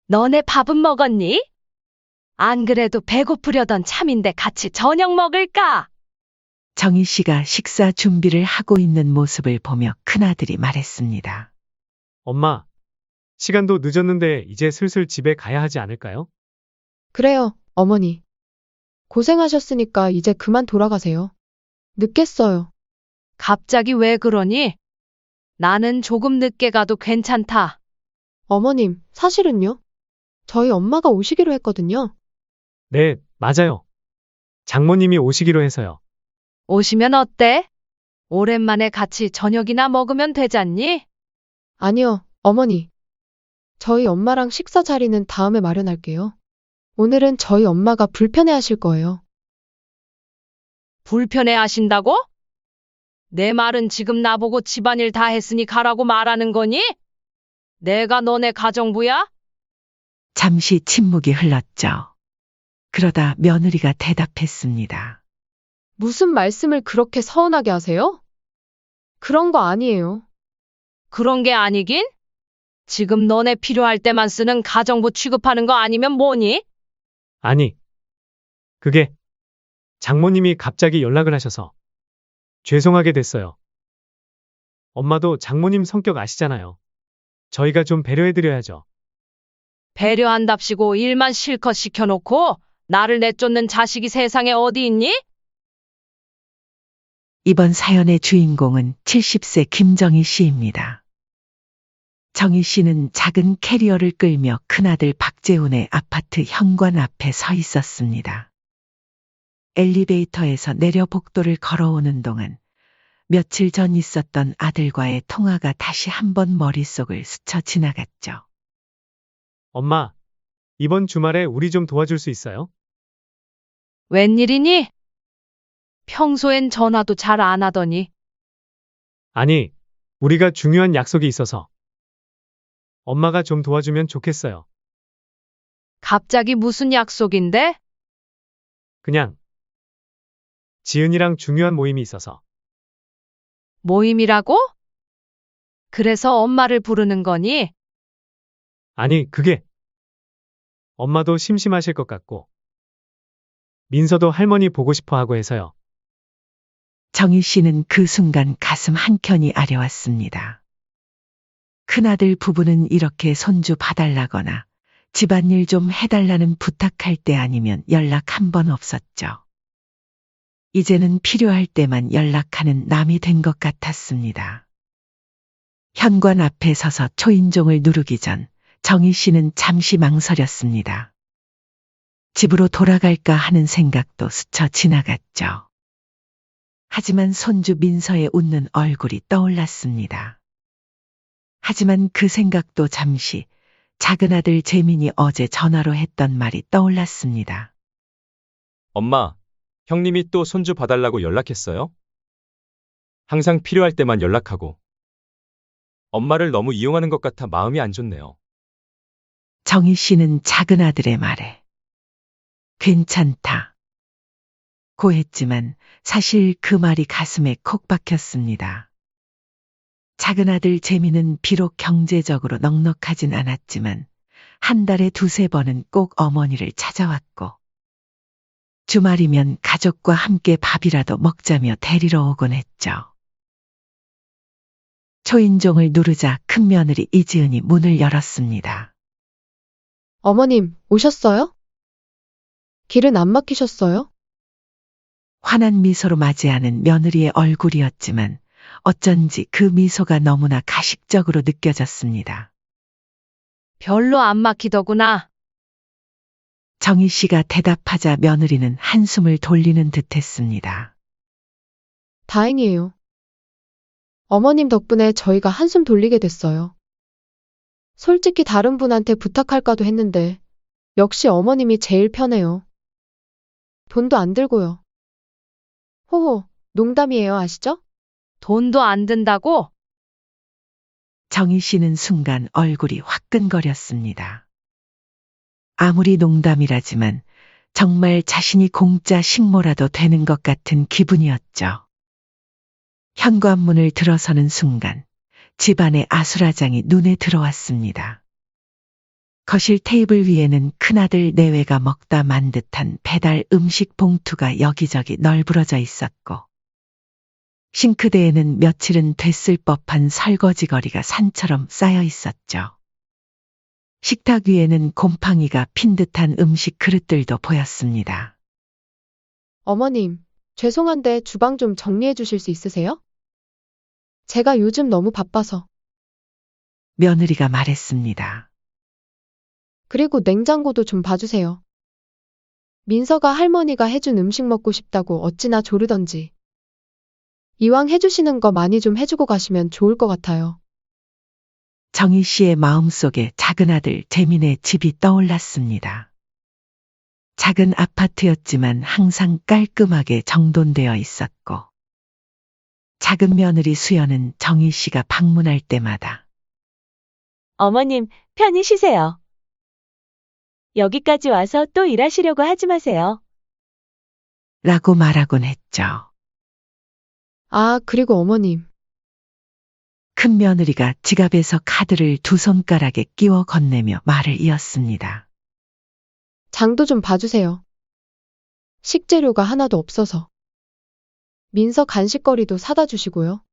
너네 밥은 먹었니? 안 그래도 배고프려던 참인데 같이 저녁 먹을까? 정희 씨가 식사 준비를 하고 있는 모습을 보며 큰아들이 말했습니다. 엄마, 시간도 늦었는데 이제 슬슬 집에 가야 하지 않을까요? 그래요, 어머니. 고생하셨으니까 이제 그만 돌아가세요. 늦겠어요. 갑자기 왜 그러니? 나는 조금 늦게 가도 괜찮다. 어머님, 사실은요? 저희 엄마가 오시기로 했거든요. 네, 맞아요. 장모님이 오시기로 해서요. 오시면 어때? 오랜만에 같이 저녁이나 먹으면 되잖니? 아니요, 어머니. 저희 엄마랑 식사 자리는 다음에 마련할게요. 오늘은 저희 엄마가 불편해 하실 거예요. 불편해 하신다고? 내 말은 지금 나보고 집안일 다 했으니 가라고 말하는 거니? 내가 너네 가정부야? 잠시 침묵이 흘렀죠. 그러다 며느리가 대답했습니다. 무슨 말씀을 그렇게 서운하게 하세요? 그런 거 아니에요. 그런 게 아니긴? 지금 너네 필요할 때만 쓰는 가정부 취급하는 거 아니면 뭐니? 아니, 그게 장모님이 갑자기 연락을 하셔서 죄송하게 됐어요. 엄마도 장모님 성격 아시잖아요. 저희가 좀 배려해드려야죠. 배려한답시고 일만 실컷 시켜놓고 나를 내쫓는 자식이 세상에 어디 있니? 이번 사연의 주인공은 70세 김정희 씨입니다. 정희 씨는 작은 캐리어를 끌며 큰아들 박재훈의 아파트 현관 앞에 서 있었습니다. 엘리베이터에서 내려 복도를 걸어오는 동안 며칠 전 있었던 아들과의 통화가 다시 한번 머릿속을 스쳐 지나갔죠. 엄마, 이번 주말에 우리 좀 도와줄 수 있어요? 웬일이니? 평소엔 전화도 잘 안 하더니 아니, 우리가 중요한 약속이 있어서 엄마가 좀 도와주면 좋겠어요. 갑자기 무슨 약속인데? 그냥 지은이랑 중요한 모임이 있어서. 모임이라고? 그래서 엄마를 부르는 거니? 아니, 그게 엄마도 심심하실 것 같고 민서도 할머니 보고 싶어 하고 해서요. 정희 씨는 그 순간 가슴 한켠이 아려왔습니다. 큰아들 부부는 이렇게 손주 봐달라거나 집안일 좀 해달라는 부탁할 때 아니면 연락 한 번 없었죠. 이제는 필요할 때만 연락하는 남이 된 것 같았습니다. 현관 앞에 서서 초인종을 누르기 전 정희 씨는 잠시 망설였습니다. 집으로 돌아갈까 하는 생각도 스쳐 지나갔죠. 하지만 손주 민서의 웃는 얼굴이 떠올랐습니다. 하지만 그 생각도 잠시 작은 아들 재민이 어제 전화로 했던 말이 떠올랐습니다. 엄마, 형님이 또 손주 봐달라고 연락했어요? 항상 필요할 때만 연락하고. 엄마를 너무 이용하는 것 같아 마음이 안 좋네요. 정희 씨는 작은 아들의 말에 괜찮다 고 했지만 사실 그 말이 가슴에 콕 박혔습니다. 작은 아들 재미는 비록 경제적으로 넉넉하진 않았지만 한 달에 두세 번은 꼭 어머니를 찾아왔고 주말이면 가족과 함께 밥이라도 먹자며 데리러 오곤 했죠. 초인종을 누르자 큰며느리 이지은이 문을 열었습니다. 어머님, 오셨어요? 길은 안 막히셨어요? 환한 미소로 맞이하는 며느리의 얼굴이었지만 어쩐지 그 미소가 너무나 가식적으로 느껴졌습니다. 별로 안 막히더구나. 정희 씨가 대답하자 며느리는 한숨을 돌리는 듯 했습니다. 다행이에요. 어머님 덕분에 저희가 한숨 돌리게 됐어요. 솔직히 다른 분한테 부탁할까도 했는데 역시 어머님이 제일 편해요. 돈도 안 들고요. 호호, 농담이에요, 아시죠? 돈도 안 든다고? 정희 씨는 순간 얼굴이 화끈거렸습니다. 아무리 농담이라지만 정말 자신이 공짜 식모라도 되는 것 같은 기분이었죠. 현관문을 들어서는 순간 집안의 아수라장이 눈에 들어왔습니다. 거실 테이블 위에는 큰아들 내외가 먹다 만 듯한 배달 음식 봉투가 여기저기 널브러져 있었고, 싱크대에는 며칠은 됐을 법한 설거지거리가 산처럼 쌓여 있었죠. 식탁 위에는 곰팡이가 핀 듯한 음식 그릇들도 보였습니다. 어머님, 죄송한데 주방 좀 정리해 주실 수 있으세요? 제가 요즘 너무 바빠서. 며느리가 말했습니다. 그리고 냉장고도 좀 봐주세요. 민서가 할머니가 해준 음식 먹고 싶다고 어찌나 조르던지. 이왕 해주시는 거 많이 좀 해주고 가시면 좋을 것 같아요. 정희 씨의 마음속에 작은 아들 재민의 집이 떠올랐습니다. 작은 아파트였지만 항상 깔끔하게 정돈되어 있었고, 작은 며느리 수연은 정희 씨가 방문할 때마다 어머님, 편히 쉬세요. 여기까지 와서 또 일하시려고 하지 마세요. 라고 말하곤 했죠. 아, 그리고 어머님. 큰 며느리가 지갑에서 카드를 두 손가락에 끼워 건네며 말을 이었습니다. 장도 좀 봐주세요. 식재료가 하나도 없어서. 민서 간식거리도 사다 주시고요.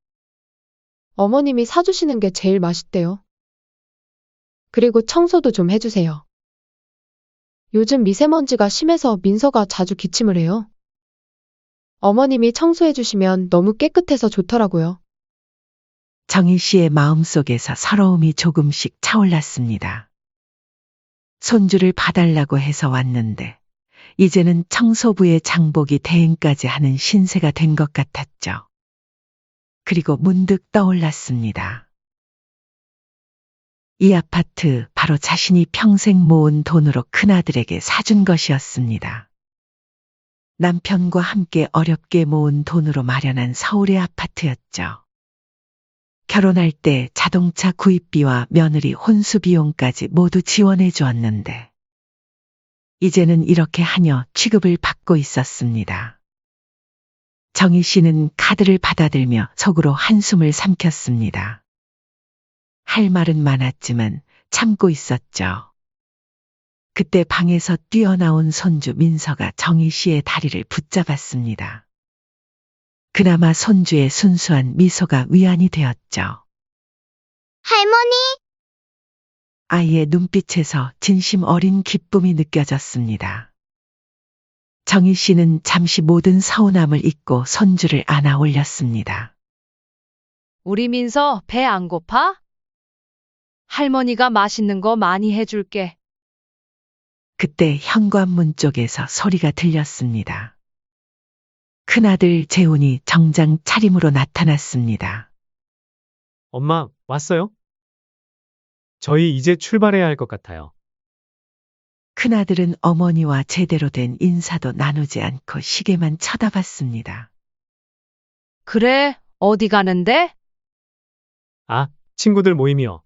어머님이 사주시는 게 제일 맛있대요. 그리고 청소도 좀 해주세요. 요즘 미세먼지가 심해서 민서가 자주 기침을 해요. 어머님이 청소해 주시면 너무 깨끗해서 좋더라고요. 정희 씨의 마음속에서 서러움이 조금씩 차올랐습니다. 손주를 봐달라고 해서 왔는데, 이제는 청소부의 장복이 대행까지 하는 신세가 된 것 같았죠. 그리고 문득 떠올랐습니다. 이 아파트 바로 자신이 평생 모은 돈으로 큰아들에게 사준 것이었습니다. 남편과 함께 어렵게 모은 돈으로 마련한 서울의 아파트였죠. 결혼할 때 자동차 구입비와 며느리 혼수 비용까지 모두 지원해 주었는데, 이제는 이렇게 하녀 취급을 받고 있었습니다. 정희 씨는 카드를 받아들며 속으로 한숨을 삼켰습니다. 할 말은 많았지만 참고 있었죠. 그때 방에서 뛰어나온 손주 민서가 정희 씨의 다리를 붙잡았습니다. 그나마 손주의 순수한 미소가 위안이 되었죠. 할머니, 아이의 눈빛에서 진심 어린 기쁨이 느껴졌습니다. 정희 씨는 잠시 모든 서운함을 잊고 손주를 안아 올렸습니다. 우리 민서 배 안 고파? 할머니가 맛있는 거 많이 해줄게. 그때 현관문 쪽에서 소리가 들렸습니다. 큰아들 재훈이 정장 차림으로 나타났습니다. 엄마, 왔어요? 저희 이제 출발해야 할 것 같아요. 큰아들은 어머니와 제대로 된 인사도 나누지 않고 시계만 쳐다봤습니다. 그래, 어디 가는데? 아, 친구들 모임이요.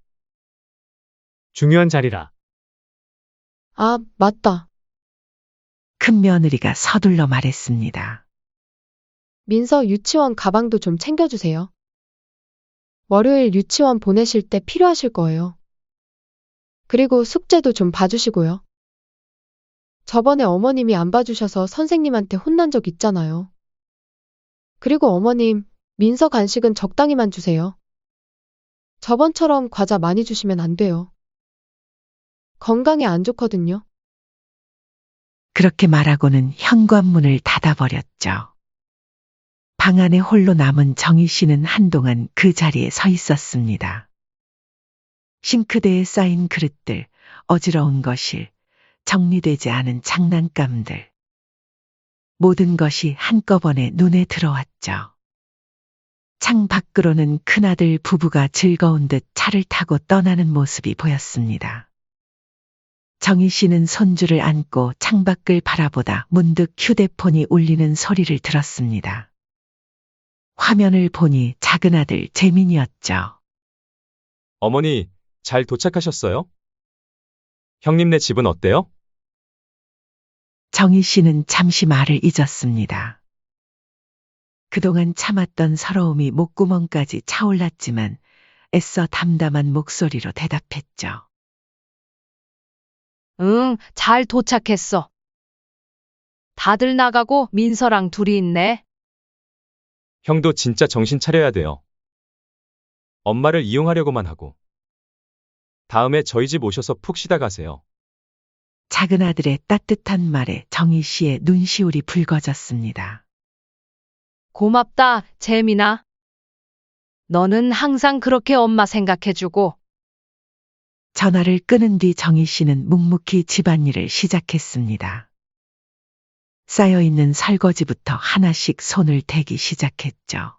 중요한 자리라. 아, 맞다. 큰 며느리가 서둘러 말했습니다. 민서 유치원 가방도 좀 챙겨주세요. 월요일 유치원 보내실 때 필요하실 거예요. 그리고 숙제도 좀 봐주시고요. 저번에 어머님이 안 봐주셔서 선생님한테 혼난 적 있잖아요. 그리고 어머님, 민서 간식은 적당히만 주세요. 저번처럼 과자 많이 주시면 안 돼요. 건강에 안 좋거든요. 그렇게 말하고는 현관문을 닫아버렸죠. 방 안에 홀로 남은 정희 씨는 한동안 그 자리에 서 있었습니다. 싱크대에 쌓인 그릇들, 어지러운 거실, 정리되지 않은 장난감들. 모든 것이 한꺼번에 눈에 들어왔죠. 창 밖으로는 큰아들 부부가 즐거운 듯 차를 타고 떠나는 모습이 보였습니다. 정희 씨는 손주를 안고 창밖을 바라보다 문득 휴대폰이 울리는 소리를 들었습니다. 화면을 보니 작은 아들 재민이었죠. 어머니, 잘 도착하셨어요? 형님네 집은 어때요? 정희 씨는 잠시 말을 잊었습니다. 그동안 참았던 서러움이 목구멍까지 차올랐지만 애써 담담한 목소리로 대답했죠. 응, 잘 도착했어. 다들 나가고 민서랑 둘이 있네. 형도 진짜 정신 차려야 돼요. 엄마를 이용하려고만 하고. 다음에 저희 집 오셔서 푹 쉬다 가세요. 작은 아들의 따뜻한 말에 정희 씨의 눈시울이 붉어졌습니다. 고맙다, 재민아. 너는 항상 그렇게 엄마 생각해주고. 전화를 끊은 뒤 정희 씨는 묵묵히 집안일을 시작했습니다. 쌓여있는 설거지부터 하나씩 손을 대기 시작했죠.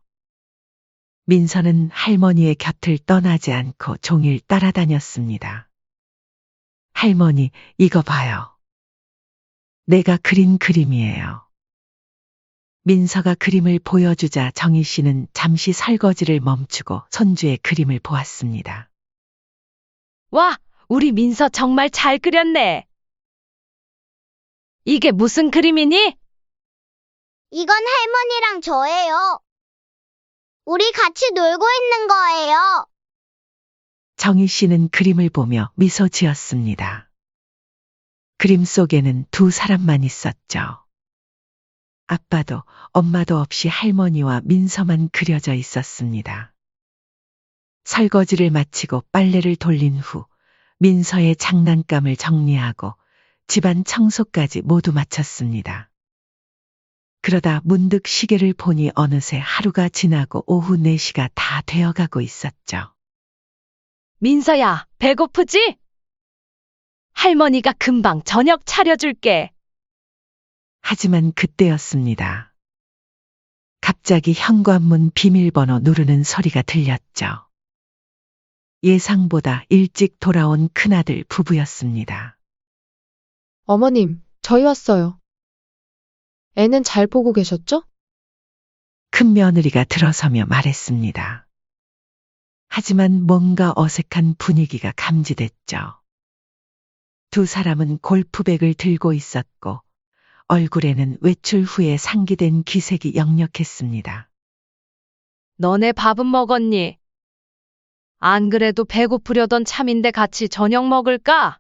민서는 할머니의 곁을 떠나지 않고 종일 따라다녔습니다. 할머니, 이거 봐요. 내가 그린 그림이에요. 민서가 그림을 보여주자 정희 씨는 잠시 설거지를 멈추고 손주의 그림을 보았습니다. 와, 우리 민서 정말 잘 그렸네. 이게 무슨 그림이니? 이건 할머니랑 저예요. 우리 같이 놀고 있는 거예요. 정희 씨는 그림을 보며 미소 지었습니다. 그림 속에는 두 사람만 있었죠. 아빠도 엄마도 없이 할머니와 민서만 그려져 있었습니다. 설거지를 마치고 빨래를 돌린 후 민서의 장난감을 정리하고 집안 청소까지 모두 마쳤습니다. 그러다 문득 시계를 보니 어느새 하루가 지나고 오후 4시가 다 되어가고 있었죠. 민서야, 배고프지? 할머니가 금방 저녁 차려줄게. 하지만 그때였습니다. 갑자기 현관문 비밀번호 누르는 소리가 들렸죠. 예상보다 일찍 돌아온 큰아들 부부였습니다. 어머님, 저희 왔어요. 애는 잘 보고 계셨죠? 큰 며느리가 들어서며 말했습니다. 하지만 뭔가 어색한 분위기가 감지됐죠. 두 사람은 골프백을 들고 있었고 얼굴에는 외출 후에 상기된 기색이 역력했습니다. 너네 밥은 먹었니? 안 그래도 배고프려던 참인데 같이 저녁 먹을까?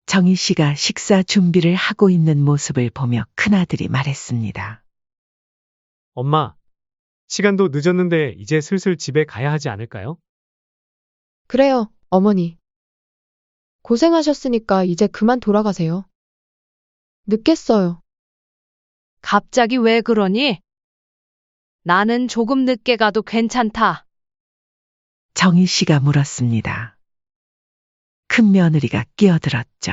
정희 씨가 식사 준비를 하고 있는 모습을 보며 큰아들이 말했습니다. 엄마, 시간도 늦었는데 이제 슬슬 집에 가야 하지 않을까요? 그래요, 어머니. 고생하셨으니까 이제 그만 돌아가세요. 늦겠어요. 갑자기 왜 그러니? 나는 조금 늦게 가도 괜찮다. 정희 씨가 물었습니다. 큰 며느리가 끼어들었죠.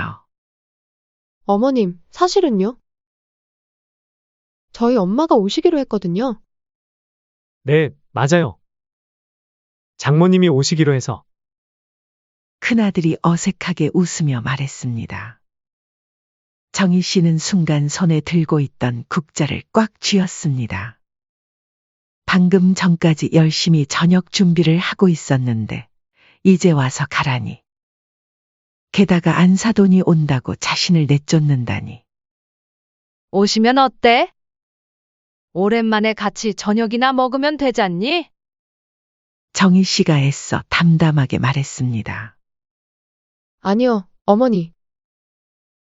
어머님, 사실은요? 저희 엄마가 오시기로 했거든요. 네, 맞아요. 장모님이 오시기로 해서. 큰아들이 어색하게 웃으며 말했습니다. 정희 씨는 순간 손에 들고 있던 국자를 꽉 쥐었습니다. 방금 전까지 열심히 저녁 준비를 하고 있었는데 이제 와서 가라니. 게다가 안사돈이 온다고 자신을 내쫓는다니. 오시면 어때? 오랜만에 같이 저녁이나 먹으면 되잖니? 정희 씨가 애써 담담하게 말했습니다. 아니요, 어머니.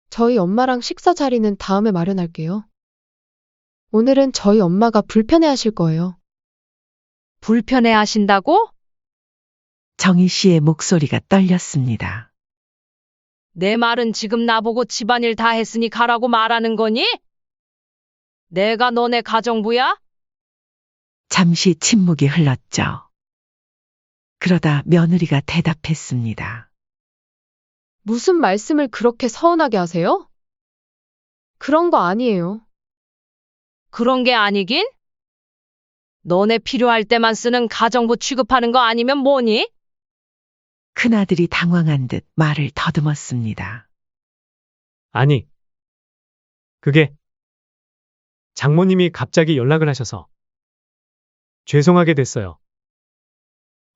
저희 엄마랑 식사 자리는 다음에 마련할게요. 오늘은 저희 엄마가 불편해 하실 거예요. 불편해 하신다고? 정희 씨의 목소리가 떨렸습니다. 내 말은 지금 나보고 집안일 다 했으니 가라고 말하는 거니? 내가 너네 가정부야? 잠시 침묵이 흘렀죠. 그러다 며느리가 대답했습니다. 무슨 말씀을 그렇게 서운하게 하세요? 그런 거 아니에요. 그런 게 아니긴? 너네 필요할 때만 쓰는 가정부 취급하는 거 아니면 뭐니? 큰아들이 당황한 듯 말을 더듬었습니다. 아니, 그게 장모님이 갑자기 연락을 하셔서 죄송하게 됐어요.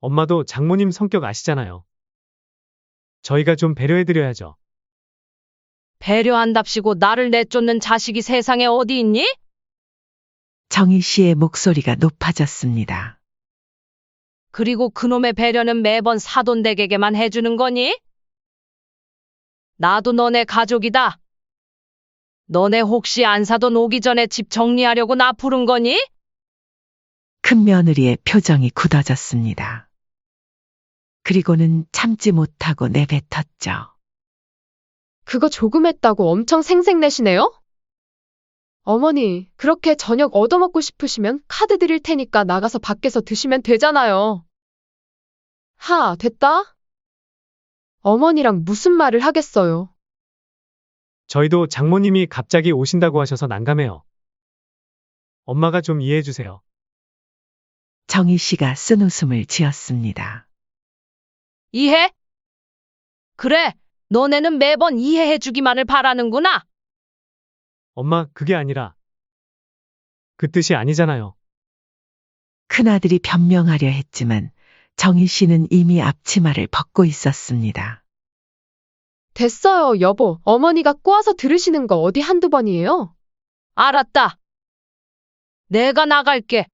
엄마도 장모님 성격 아시잖아요. 저희가 좀 배려해드려야죠. 배려한답시고 나를 내쫓는 자식이 세상에 어디 있니? 정희 씨의 목소리가 높아졌습니다. 그리고 그놈의 배려는 매번 사돈댁에게만 해주는 거니? 나도 너네 가족이다. 너네 혹시 안 사돈 오기 전에 집 정리하려고 나 부른 거니? 큰 며느리의 표정이 굳어졌습니다. 그리고는 참지 못하고 내뱉었죠. 그거 조금 했다고 엄청 생색내시네요? 어머니, 그렇게 저녁 얻어먹고 싶으시면 카드 드릴 테니까 나가서 밖에서 드시면 되잖아요. 됐다. 어머니랑 무슨 말을 하겠어요. 저희도 장모님이 갑자기 오신다고 하셔서 난감해요. 엄마가 좀 이해해 주세요. 정희 씨가 쓴웃음을 지었습니다. 이해? 그래, 너네는 매번 이해해주기만을 바라는구나. 엄마, 그게 아니라. 그 뜻이 아니잖아요. 큰아들이 변명하려 했지만 정희 씨는 이미 앞치마를 벗고 있었습니다. 됐어요, 여보. 어머니가 꼬아서 들으시는 거 어디 한두 번이에요? 알았다. 내가 나갈게.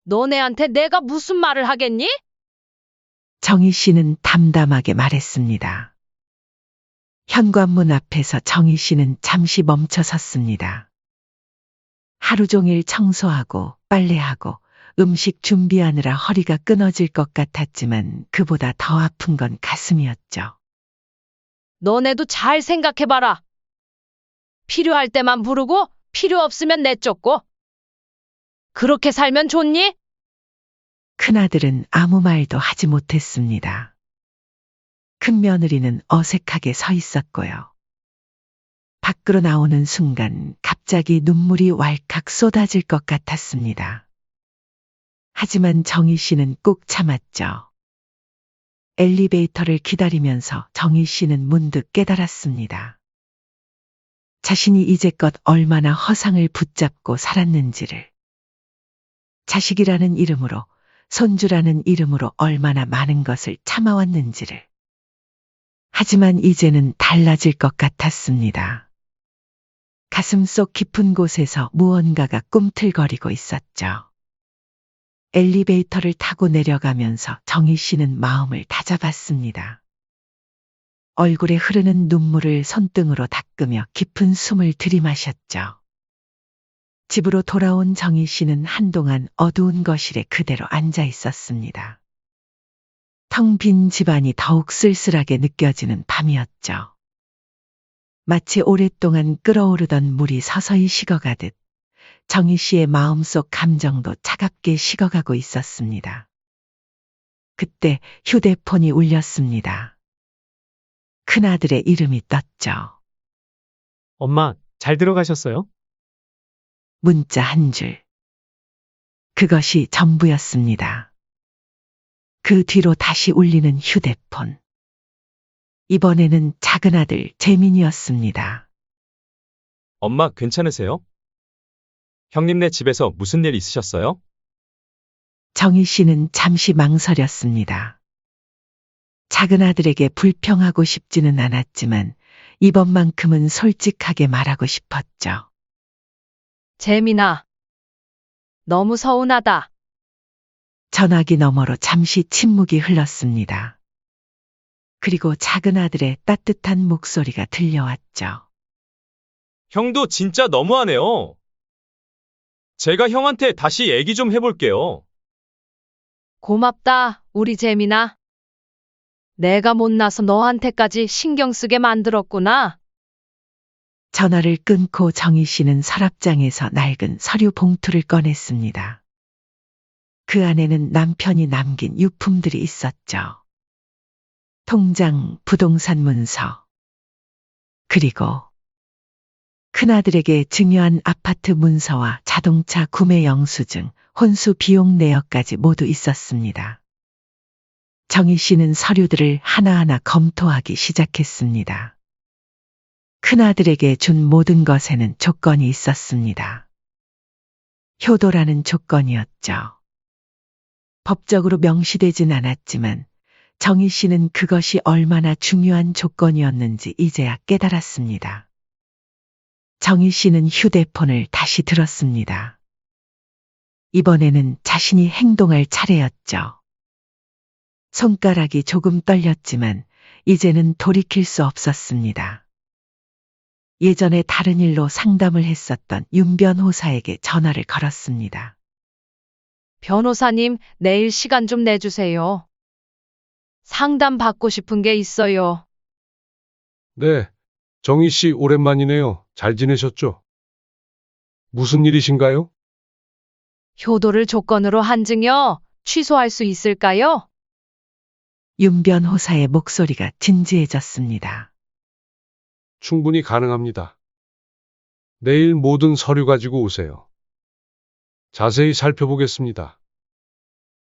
너네한테 내가 무슨 말을 하겠니? 정희 씨는 담담하게 말했습니다. 현관문 앞에서 정희 씨는 잠시 멈춰 섰습니다. 하루 종일 청소하고 빨래하고 음식 준비하느라 허리가 끊어질 것 같았지만 그보다 더 아픈 건 가슴이었죠. 너네도 잘 생각해봐라. 필요할 때만 부르고 필요 없으면 내쫓고. 그렇게 살면 좋니? 큰아들은 아무 말도 하지 못했습니다. 큰 며느리는 어색하게 서 있었고요. 밖으로 나오는 순간 갑자기 눈물이 왈칵 쏟아질 것 같았습니다. 하지만 정희 씨는 꾹 참았죠. 엘리베이터를 기다리면서 정희 씨는 문득 깨달았습니다. 자신이 이제껏 얼마나 허상을 붙잡고 살았는지를. 자식이라는 이름으로, 손주라는 이름으로 얼마나 많은 것을 참아왔는지를. 하지만 이제는 달라질 것 같았습니다. 가슴속 깊은 곳에서 무언가가 꿈틀거리고 있었죠. 엘리베이터를 타고 내려가면서 정희 씨는 마음을 다잡았습니다. 얼굴에 흐르는 눈물을 손등으로 닦으며 깊은 숨을 들이마셨죠. 집으로 돌아온 정희 씨는 한동안 어두운 거실에 그대로 앉아 있었습니다. 텅 빈 집안이 더욱 쓸쓸하게 느껴지는 밤이었죠. 마치 오랫동안 끓어오르던 물이 서서히 식어가듯 정희 씨의 마음속 감정도 차갑게 식어가고 있었습니다. 그때 휴대폰이 울렸습니다. 큰아들의 이름이 떴죠. 엄마, 잘 들어가셨어요? 문자 한 줄. 그것이 전부였습니다. 그 뒤로 다시 울리는 휴대폰. 이번에는 작은아들 재민이었습니다. 엄마 괜찮으세요? 형님네 집에서 무슨 일 있으셨어요? 정희 씨는 잠시 망설였습니다. 작은아들에게 불평하고 싶지는 않았지만 이번만큼은 솔직하게 말하고 싶었죠. 재민아. 너무 서운하다. 전화기 너머로 잠시 침묵이 흘렀습니다. 그리고 작은아들의 따뜻한 목소리가 들려왔죠. 형도 진짜 너무하네요. 제가 형한테 다시 얘기 좀 해볼게요. 고맙다, 우리 재민아. 내가 못나서 너한테까지 신경 쓰게 만들었구나. 전화를 끊고 정희 씨는 서랍장에서 낡은 서류 봉투를 꺼냈습니다. 그 안에는 남편이 남긴 유품들이 있었죠. 통장, 부동산 문서, 그리고 큰아들에게 증여한 아파트 문서와 자동차 구매 영수증, 혼수 비용 내역까지 모두 있었습니다. 정희 씨는 서류들을 하나하나 검토하기 시작했습니다. 큰아들에게 준 모든 것에는 조건이 있었습니다. 효도라는 조건이었죠. 법적으로 명시되진 않았지만 정희 씨는 그것이 얼마나 중요한 조건이었는지 이제야 깨달았습니다. 정희 씨는 휴대폰을 다시 들었습니다. 이번에는 자신이 행동할 차례였죠. 손가락이 조금 떨렸지만 이제는 돌이킬 수 없었습니다. 예전에 다른 일로 상담을 했었던 윤 변호사에게 전화를 걸었습니다. 변호사님, 내일 시간 좀 내주세요. 상담 받고 싶은 게 있어요. 네, 정희 씨 오랜만이네요. 잘 지내셨죠? 무슨 일이신가요? 효도를 조건으로 한 증여 취소할 수 있을까요? 윤 변호사의 목소리가 진지해졌습니다. 충분히 가능합니다. 내일 모든 서류 가지고 오세요. 자세히 살펴보겠습니다.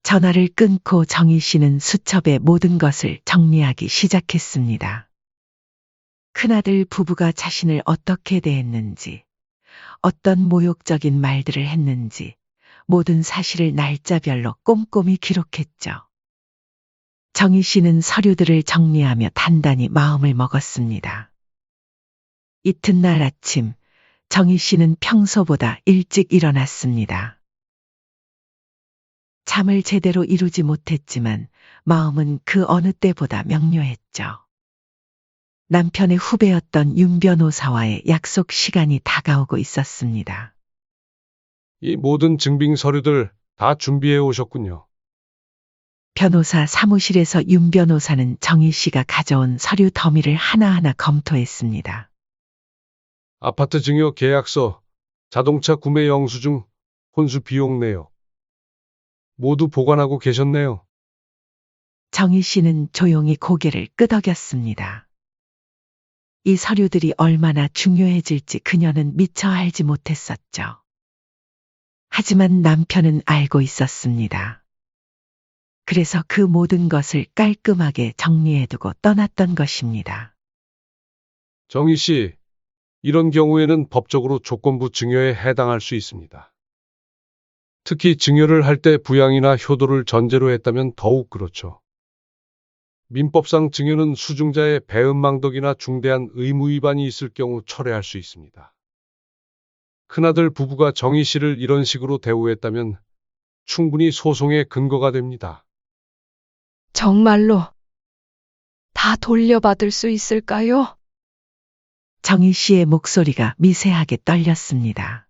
전화를 끊고 정희 씨는 수첩에 모든 것을 정리하기 시작했습니다. 큰아들 부부가 자신을 어떻게 대했는지, 어떤 모욕적인 말들을 했는지, 모든 사실을 날짜별로 꼼꼼히 기록했죠. 정희 씨는 서류들을 정리하며 단단히 마음을 먹었습니다. 이튿날 아침, 정희 씨는 평소보다 일찍 일어났습니다. 잠을 제대로 이루지 못했지만 마음은 그 어느 때보다 명료했죠. 남편의 후배였던 윤 변호사와의 약속 시간이 다가오고 있었습니다. 이 모든 증빙 서류들 다 준비해 오셨군요. 변호사 사무실에서 윤 변호사는 정희 씨가 가져온 서류 더미를 하나하나 검토했습니다. 아파트 증여 계약서, 자동차 구매 영수증, 혼수 비용 내역. 모두 보관하고 계셨네요. 정희 씨는 조용히 고개를 끄덕였습니다. 이 서류들이 얼마나 중요해질지 그녀는 미처 알지 못했었죠. 하지만 남편은 알고 있었습니다. 그래서 그 모든 것을 깔끔하게 정리해두고 떠났던 것입니다. 정희 씨, 이런 경우에는 법적으로 조건부 증여에 해당할 수 있습니다. 특히 증여를 할 때 부양이나 효도를 전제로 했다면 더욱 그렇죠. 민법상 증여는 수증자의 배은망덕이나 중대한 의무 위반이 있을 경우 철회할 수 있습니다. 큰아들 부부가 정희 씨를 이런 식으로 대우했다면 충분히 소송의 근거가 됩니다. 정말로 다 돌려받을 수 있을까요? 정희 씨의 목소리가 미세하게 떨렸습니다.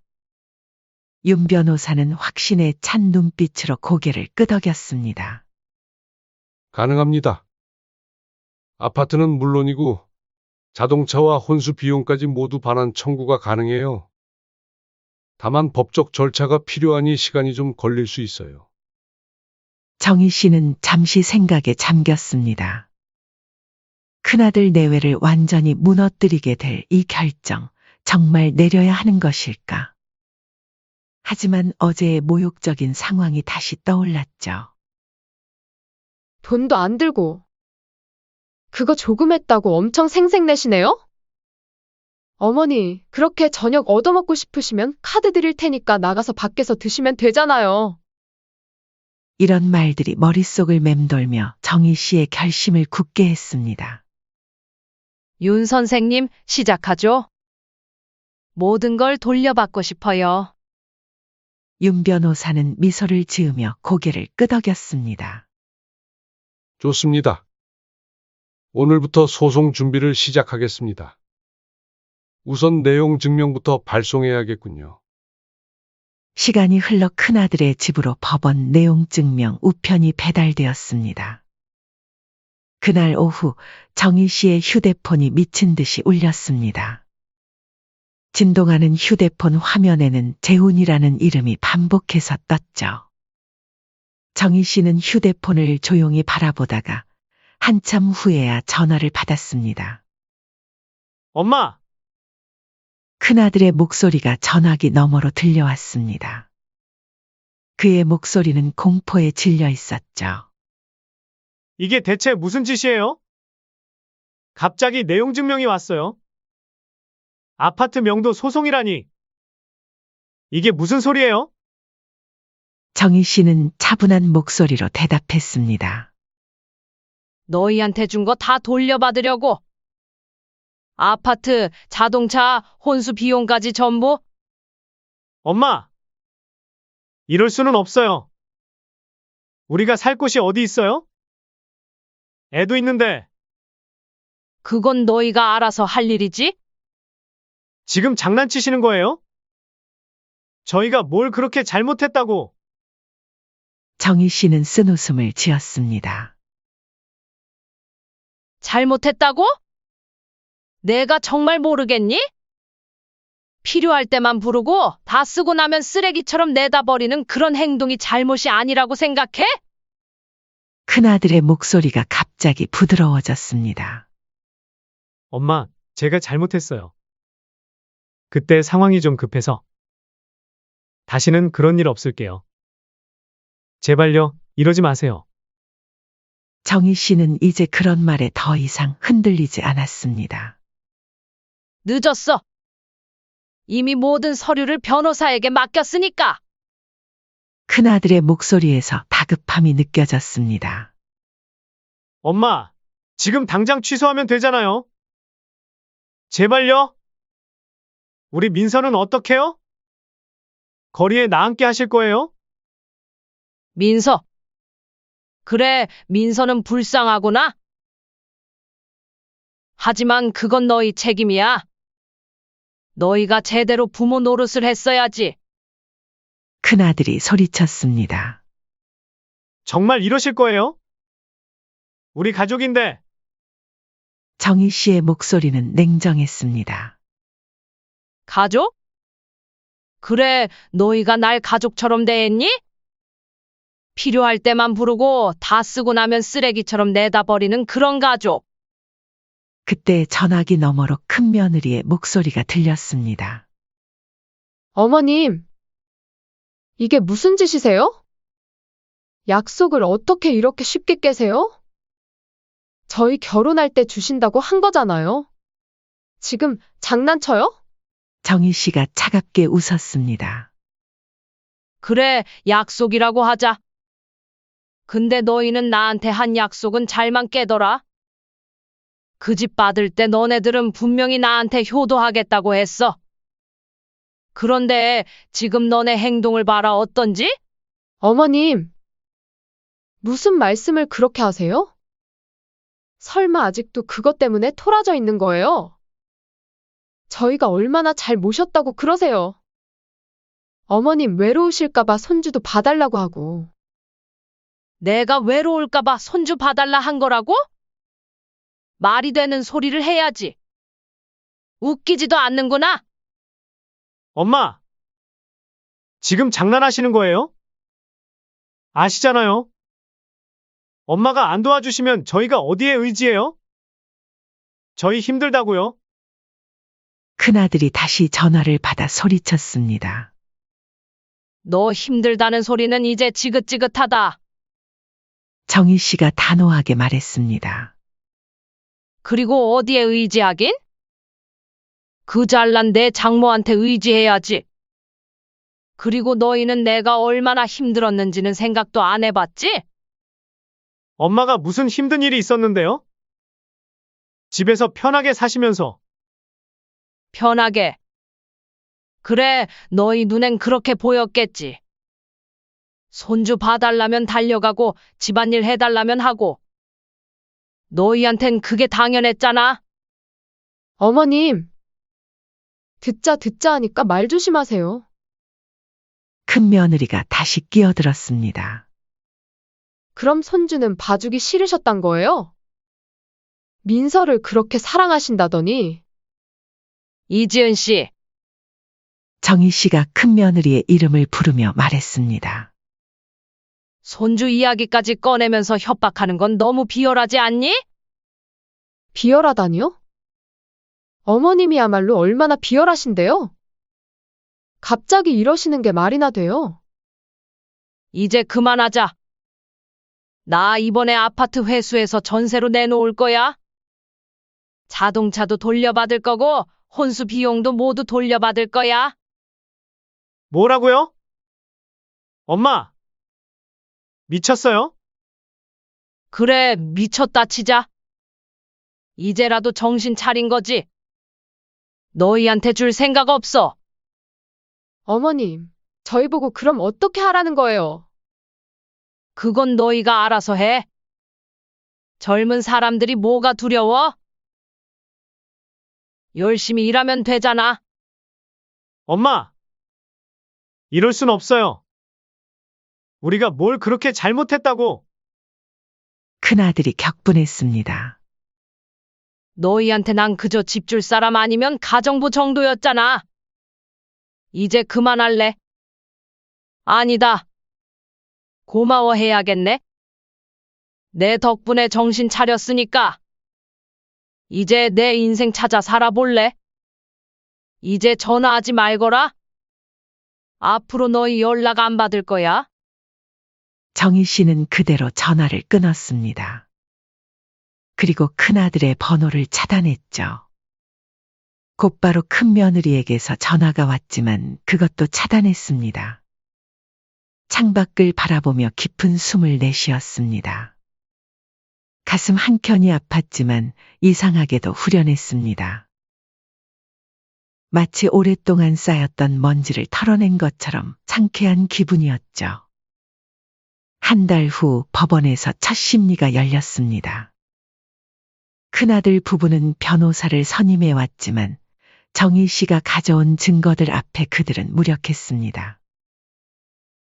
윤 변호사는 확신에 찬 눈빛으로 고개를 끄덕였습니다. 가능합니다. 아파트는 물론이고 자동차와 혼수 비용까지 모두 반환 청구가 가능해요. 다만 법적 절차가 필요하니 시간이 좀 걸릴 수 있어요. 정희 씨는 잠시 생각에 잠겼습니다. 큰아들 내외를 완전히 무너뜨리게 될 이 결정, 정말 내려야 하는 것일까? 하지만 어제의 모욕적인 상황이 다시 떠올랐죠. 돈도 안 들고. 그거 조금 했다고 엄청 생색내시네요? 어머니, 그렇게 저녁 얻어먹고 싶으시면 카드 드릴 테니까 나가서 밖에서 드시면 되잖아요. 이런 말들이 머릿속을 맴돌며 정희 씨의 결심을 굳게 했습니다. 윤 선생님, 시작하죠. 모든 걸 돌려받고 싶어요. 윤 변호사는 미소를 지으며 고개를 끄덕였습니다. 좋습니다. 오늘부터 소송 준비를 시작하겠습니다. 우선 내용 증명부터 발송해야겠군요. 시간이 흘러 큰아들의 집으로 법원 내용 증명 우편이 배달되었습니다. 그날 오후 정희 씨의 휴대폰이 미친 듯이 울렸습니다. 진동하는 휴대폰 화면에는 재훈이라는 이름이 반복해서 떴죠. 정희 씨는 휴대폰을 조용히 바라보다가 한참 후에야 전화를 받았습니다. 엄마! 큰아들의 목소리가 전화기 너머로 들려왔습니다. 그의 목소리는 공포에 질려 있었죠. 이게 대체 무슨 짓이에요? 갑자기 내용 증명이 왔어요. 아파트 명도 소송이라니. 이게 무슨 소리예요? 정희 씨는 차분한 목소리로 대답했습니다. 너희한테 준 거 다 돌려받으려고. 아파트, 자동차, 혼수 비용까지 전부. 엄마! 이럴 수는 없어요. 우리가 살 곳이 어디 있어요? 애도 있는데 그건 너희가 알아서 할 일이지? 지금 장난치시는 거예요? 저희가 뭘 그렇게 잘못했다고. 정희 씨는 쓴웃음을 지었습니다. 잘못했다고? 내가 정말 모르겠니? 필요할 때만 부르고 다 쓰고 나면 쓰레기처럼 내다 버리는 그런 행동이 잘못이 아니라고 생각해? 큰아들의 목소리가 갑자기 부드러워졌습니다. 엄마, 제가 잘못했어요. 그때 상황이 좀 급해서. 다시는 그런 일 없을게요. 제발요, 이러지 마세요. 정희 씨는 이제 그런 말에 더 이상 흔들리지 않았습니다. 늦었어. 이미 모든 서류를 변호사에게 맡겼으니까. 큰아들의 목소리에서 다급함이 느껴졌습니다. 엄마, 지금 당장 취소하면 되잖아요. 제발요. 우리 민서는 어떡해요? 거리에 나앉게 하실 거예요? 민서. 그래, 민서는 불쌍하구나. 하지만 그건 너희 책임이야. 너희가 제대로 부모 노릇을 했어야지. 큰아들이 소리쳤습니다. 정말 이러실 거예요? 우리 가족인데. 정희 씨의 목소리는 냉정했습니다. 가족? 그래, 너희가 날 가족처럼 대했니? 필요할 때만 부르고 다 쓰고 나면 쓰레기처럼 내다 버리는 그런 가족. 그때 전화기 너머로 큰 며느리의 목소리가 들렸습니다. 어머님, 이게 무슨 짓이세요? 약속을 어떻게 이렇게 쉽게 깨세요? 저희 결혼할 때 주신다고 한 거잖아요. 지금 장난쳐요? 정희 씨가 차갑게 웃었습니다. 그래, 약속이라고 하자. 근데 너희는 나한테 한 약속은 잘만 깨더라. 그 집 받을 때 너네들은 분명히 나한테 효도하겠다고 했어. 그런데 지금 너네 행동을 봐라 어떤지? 어머님, 무슨 말씀을 그렇게 하세요? 설마 아직도 그것 때문에 토라져 있는 거예요? 저희가 얼마나 잘 모셨다고 그러세요? 어머님 외로우실까봐 손주도 봐달라고 하고. 내가 외로울까봐 손주 봐달라 한 거라고? 말이 되는 소리를 해야지. 웃기지도 않는구나. 엄마, 지금 장난하시는 거예요? 아시잖아요. 엄마가 안 도와주시면 저희가 어디에 의지해요? 저희 힘들다고요? 큰아들이 다시 전화를 받아 소리쳤습니다. 너 힘들다는 소리는 이제 지긋지긋하다. 정희 씨가 단호하게 말했습니다. 그리고 어디에 의지하긴? 그 잘난 내 장모한테 의지해야지. 그리고 너희는 내가 얼마나 힘들었는지는 생각도 안 해봤지? 엄마가 무슨 힘든 일이 있었는데요? 집에서 편하게 사시면서. 편하게. 그래, 너희 눈엔 그렇게 보였겠지. 손주 봐달라면 달려가고 집안일 해달라면 하고. 너희한텐 그게 당연했잖아. 어머님, 듣자 하니까 말 조심하세요. 큰 며느리가 다시 끼어들었습니다. 그럼 손주는 봐주기 싫으셨단 거예요? 민서를 그렇게 사랑하신다더니. 이지은 씨, 정희 씨가 큰 며느리의 이름을 부르며 말했습니다. 손주 이야기까지 꺼내면서 협박하는 건 너무 비열하지 않니? 비열하다니요? 어머님이야말로 얼마나 비열하신데요? 갑자기 이러시는 게 말이나 돼요? 이제 그만하자. 나 이번에 아파트 회수해서 전세로 내놓을 거야. 자동차도 돌려받을 거고 혼수 비용도 모두 돌려받을 거야. 뭐라고요? 엄마, 미쳤어요? 그래, 미쳤다 치자. 이제라도 정신 차린 거지. 너희한테 줄 생각 없어. 어머님, 저희 보고 그럼 어떻게 하라는 거예요? 그건 너희가 알아서 해. 젊은 사람들이 뭐가 두려워? 열심히 일하면 되잖아. 엄마! 이럴 순 없어요. 우리가 뭘 그렇게 잘못했다고. 큰아들이 격분했습니다. 너희한테 난 그저 집 줄 사람 아니면 가정부 정도였잖아. 이제 그만할래? 아니다. 고마워해야겠네. 내 덕분에 정신 차렸으니까. 이제 내 인생 찾아 살아볼래? 이제 전화하지 말거라. 앞으로 너희 연락 안 받을 거야. 정희 씨는 그대로 전화를 끊었습니다. 그리고 큰아들의 번호를 차단했죠. 곧바로 큰며느리에게서 전화가 왔지만 그것도 차단했습니다. 창밖을 바라보며 깊은 숨을 내쉬었습니다. 가슴 한켠이 아팠지만 이상하게도 후련했습니다. 마치 오랫동안 쌓였던 먼지를 털어낸 것처럼 상쾌한 기분이었죠. 한 달 후 법원에서 첫 심리가 열렸습니다. 큰아들 부부는 변호사를 선임해 왔지만 정희 씨가 가져온 증거들 앞에 그들은 무력했습니다.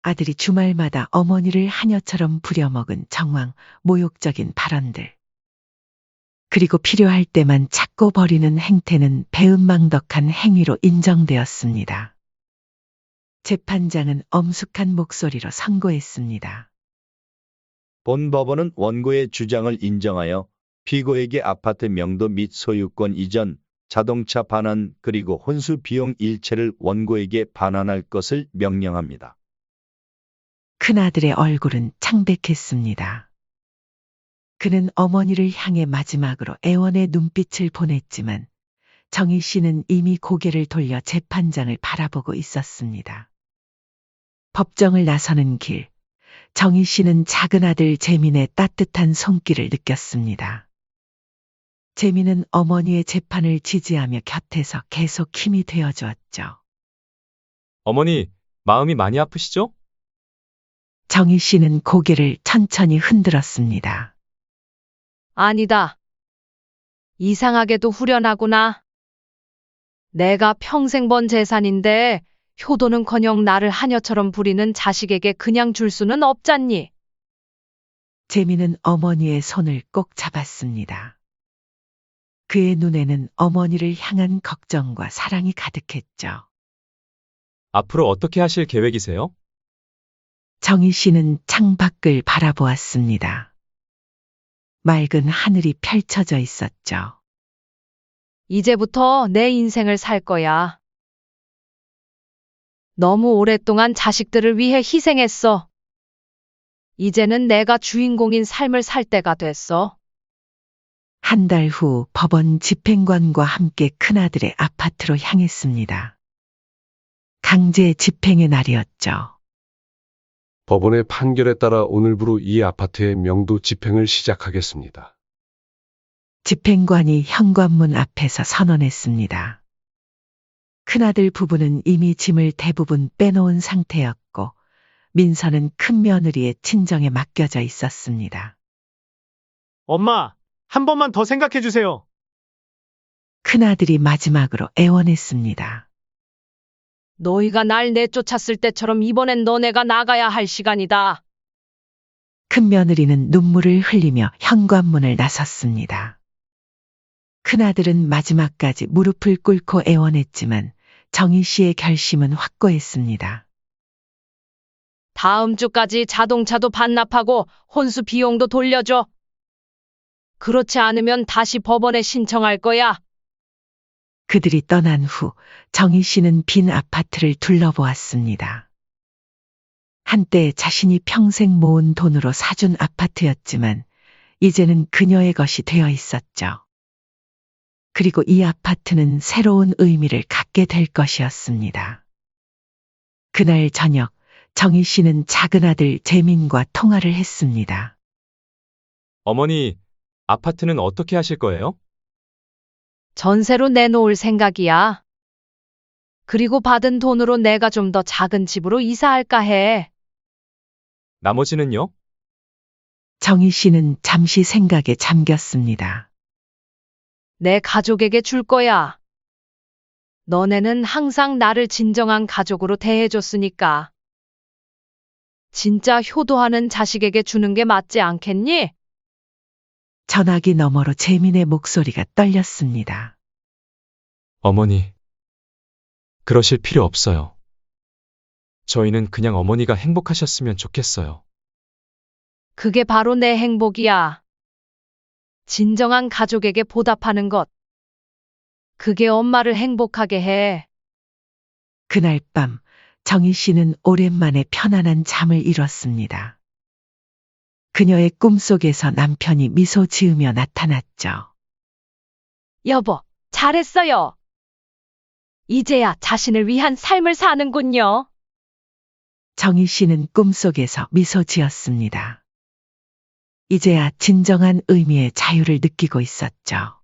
아들이 주말마다 어머니를 하녀처럼 부려먹은 정황, 모욕적인 발언들. 그리고 필요할 때만 찾고 버리는 행태는 배은망덕한 행위로 인정되었습니다. 재판장은 엄숙한 목소리로 선고했습니다. 본 법원은 원고의 주장을 인정하여 피고에게 아파트 명도 및 소유권 이전, 자동차 반환 그리고 혼수 비용 일체를 원고에게 반환할 것을 명령합니다. 큰아들의 얼굴은 창백했습니다. 그는 어머니를 향해 마지막으로 애원의 눈빛을 보냈지만 정희 씨는 이미 고개를 돌려 재판장을 바라보고 있었습니다. 법정을 나서는 길, 정희 씨는 작은 아들 재민의 따뜻한 손길을 느꼈습니다. 재민은 어머니의 재판을 지지하며 곁에서 계속 힘이 되어주었죠. 어머니, 마음이 많이 아프시죠? 정희 씨는 고개를 천천히 흔들었습니다. 아니다. 이상하게도 후련하구나. 내가 평생 번 재산인데 효도는커녕 나를 하녀처럼 부리는 자식에게 그냥 줄 수는 없잖니. 재민은 어머니의 손을 꼭 잡았습니다. 그의 눈에는 어머니를 향한 걱정과 사랑이 가득했죠. 앞으로 어떻게 하실 계획이세요? 정희 씨는 창밖을 바라보았습니다. 맑은 하늘이 펼쳐져 있었죠. 이제부터 내 인생을 살 거야. 너무 오랫동안 자식들을 위해 희생했어. 이제는 내가 주인공인 삶을 살 때가 됐어. 한 달 후 법원 집행관과 함께 큰아들의 아파트로 향했습니다. 강제 집행의 날이었죠. 법원의 판결에 따라 오늘부로 이 아파트의 명도 집행을 시작하겠습니다. 집행관이 현관문 앞에서 선언했습니다. 큰아들 부부는 이미 짐을 대부분 빼놓은 상태였고 민서는 큰며느리의 친정에 맡겨져 있었습니다. 엄마, 한 번만 더 생각해 주세요. 큰아들이 마지막으로 애원했습니다. 너희가 날 내쫓았을 때처럼 이번엔 너네가 나가야 할 시간이다. 큰며느리는 눈물을 흘리며 현관문을 나섰습니다. 큰아들은 마지막까지 무릎을 꿇고 애원했지만 정희 씨의 결심은 확고했습니다. 다음 주까지 자동차도 반납하고 혼수 비용도 돌려줘. 그렇지 않으면 다시 법원에 신청할 거야. 그들이 떠난 후 정희 씨는 빈 아파트를 둘러보았습니다. 한때 자신이 평생 모은 돈으로 사준 아파트였지만 이제는 그녀의 것이 되어 있었죠. 그리고 이 아파트는 새로운 의미를 갖게 될 것이었습니다. 그날 저녁 정희 씨는 작은 아들 재민과 통화를 했습니다. 어머니, 아파트는 어떻게 하실 거예요? 전세로 내놓을 생각이야. 그리고 받은 돈으로 내가 좀 더 작은 집으로 이사할까 해. 나머지는요? 정희 씨는 잠시 생각에 잠겼습니다. 내 가족에게 줄 거야. 너네는 항상 나를 진정한 가족으로 대해줬으니까. 진짜 효도하는 자식에게 주는 게 맞지 않겠니? 전화기 너머로 재민의 목소리가 떨렸습니다. 어머니, 그러실 필요 없어요. 저희는 그냥 어머니가 행복하셨으면 좋겠어요. 그게 바로 내 행복이야. 진정한 가족에게 보답하는 것. 그게 엄마를 행복하게 해. 그날 밤 정희 씨는 오랜만에 편안한 잠을 이뤘습니다. 그녀의 꿈속에서 남편이 미소 지으며 나타났죠. 여보, 잘했어요. 이제야 자신을 위한 삶을 사는군요. 정희 씨는 꿈속에서 미소 지었습니다. 이제야 진정한 의미의 자유를 느끼고 있었죠.